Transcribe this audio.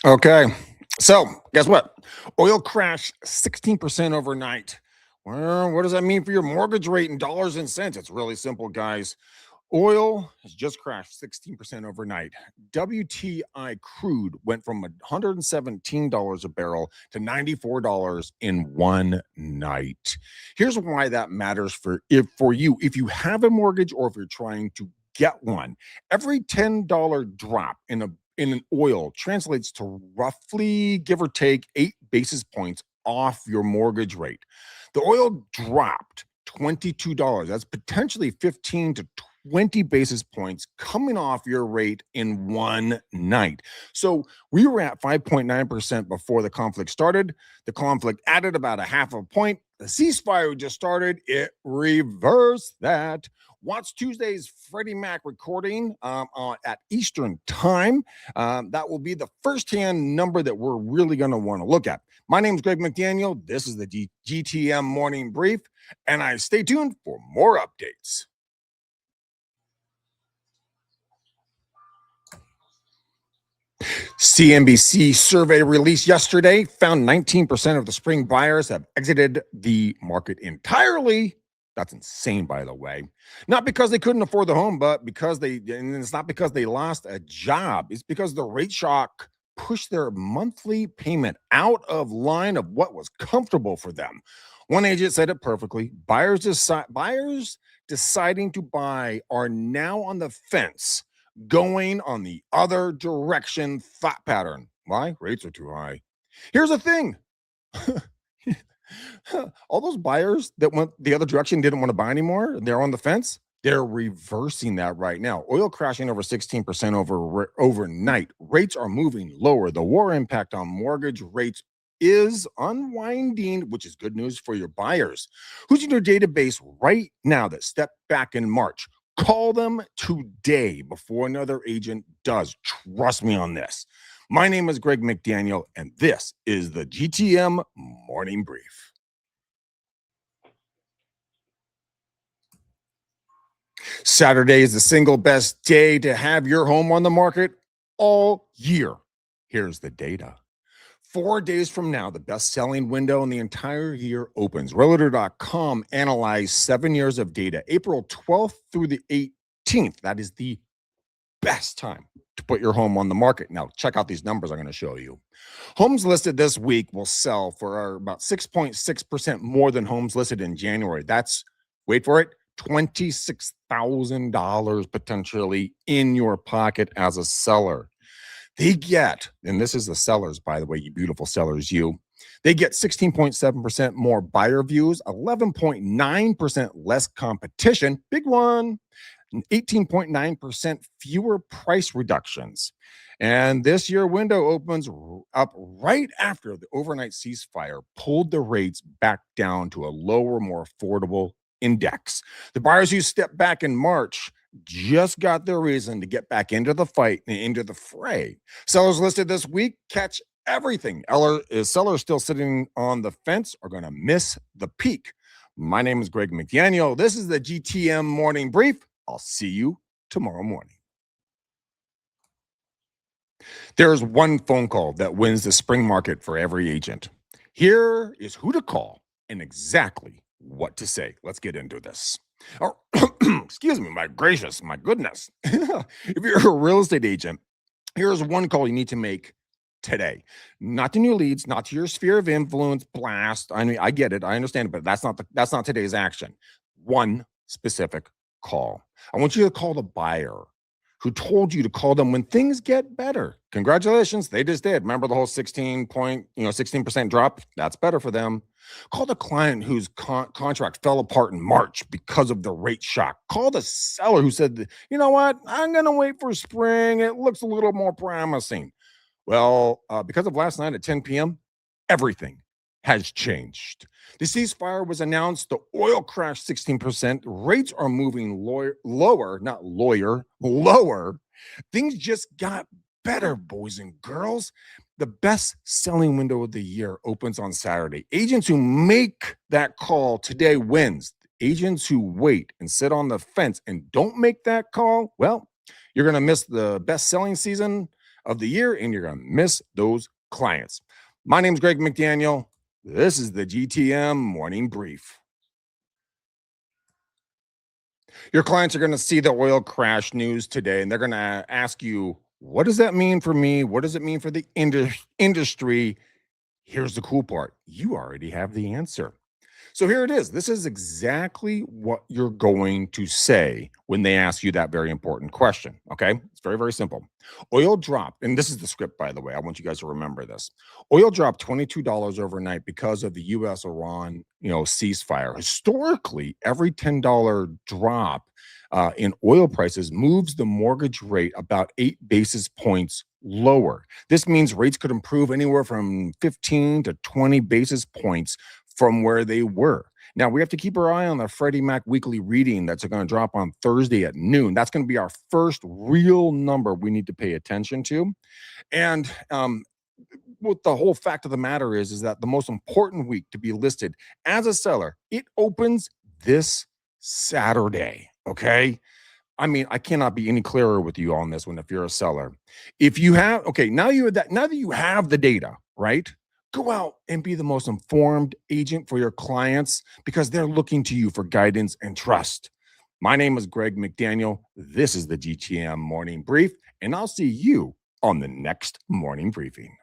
Okay. So, guess what? Oil crashed 16% overnight. Well, what does that mean for your mortgage rate in dollars and cents? It's really simple, guys. Oil has just crashed 16% overnight. WTI crude went from $117 a barrel to $94 in one night. Here's why that matters for you. If you have a mortgage or if you're trying to get one, every $10 drop in an oil translates to roughly, give or take, 8 basis points off your mortgage rate. The oil dropped $22. That's potentially 15 to 20 basis points coming off your rate in one night. So we were at 5.9% before the conflict started. The conflict added about a half a point. The ceasefire just started. It reversed that. Watch Tuesday's Freddie Mac recording at Eastern Time. That will be the first-hand number that we're really going to want to look at. My name is Greg McDaniel. This is the GTM Morning Brief, and I stay tuned for more updates. CNBC survey released yesterday found 19% of the spring buyers have exited the market entirely. That's insane, by the way. Not because they couldn't afford the home, but and it's not because they lost a job. It's because the rate shock pushed their monthly payment out of line of what was comfortable for them. One agent said it perfectly. Buyers deciding to buy are now on the fence, going on the other direction thought pattern. Why? Rates are too high. Here's the thing. All those buyers that went the other direction didn't want to buy anymore. They're on the fence. They're reversing that right now. Oil crashing over 16% overnight. Rates are moving lower. The war impact on mortgage rates is unwinding, which is good news for your buyers. Who's in your database right now that stepped back in March? Call them today before another agent does. Trust me on this. My name is Greg McDaniel, and this is the GTM Morning Brief. Saturday is the single best day to have your home on the market all year. Here's the data. 4 days from now, the best-selling window in the entire year opens. Realtor.com analyzed 7 years of data, April 12th through the 18th. That is the best time to put your home on the market. Now, check out these numbers I'm going to show you. Homes listed this week will sell for about 6.6% more than homes listed in January. That's, wait for it, $26,000 potentially in your pocket as a seller. They get, and this is the sellers, by the way, you beautiful sellers, they get 16.7% more buyer views, 11.9% less competition, big one, 18.9% fewer price reductions. And this year window opens up right after the overnight ceasefire pulled the rates back down to a lower, more affordable index. The buyers who stepped back in March just got their reason to get back into the fight and into the fray. Sellers listed this week catch everything. Sellers still sitting on the fence are going to miss the peak. My name is Greg McDaniel. This is the GTM Morning Brief. I'll see you tomorrow morning. There's one phone call that wins the spring market for every agent. Here is who to call and exactly what to say. Let's get into this. Oh, excuse me, my gracious, my goodness. If you're a real estate agent, here's one call you need to make today. Not to new leads, not to your sphere of influence blast. I mean, I get it, I understand it, but that's not today's action. One specific call. I want you to call the buyer who told you to call them when things get better. Congratulations, they just did. Remember the whole 16% drop? That's better for them. Call the client whose contract fell apart in March because of the rate shock. Call the seller who said, you know what, I'm going to wait for spring. It looks a little more promising. Well, because of last night at 10 p.m., everything has changed. The ceasefire was announced. The oil crashed 16%. Rates are moving lower. Things just got better, boys and girls. The best-selling window of the year opens on Saturday. Agents who make that call today wins. Agents who wait and sit on the fence and don't make that call, well, you're going to miss the best-selling season of the year, and you're going to miss those clients. My name's Greg McDaniel. This is the GTM Morning Brief. Your clients are going to see the oil crash news today, and they're going to ask you, what does that mean for me? What does it mean for the industry? Here's the cool part. You already have the answer. So here it is. This is exactly what you're going to say when they ask you that very important question. Okay. It's very, very simple. Oil dropped, and this is the script, by the way. I want you guys to remember this. Oil dropped $22 overnight because of the US Iran, ceasefire. Historically, every $10 drop in oil prices moves the mortgage rate about 8 basis points lower. This means rates could improve anywhere from 15 to 20 basis points from where they were. Now, we have to keep our eye on the Freddie Mac weekly reading that's going to drop on Thursday at noon. That's going to be our first real number we need to pay attention to. And what the whole fact of the matter is that the most important week to be listed as a seller, it opens this Saturday. Okay. I mean, I cannot be any clearer with you on this one if you're a seller. If you have, okay, now that you have the data, right? Go out and be the most informed agent for your clients because they're looking to you for guidance and trust. My name is Greg McDaniel. This is the GTM Morning Brief, and I'll see you on the next morning briefing.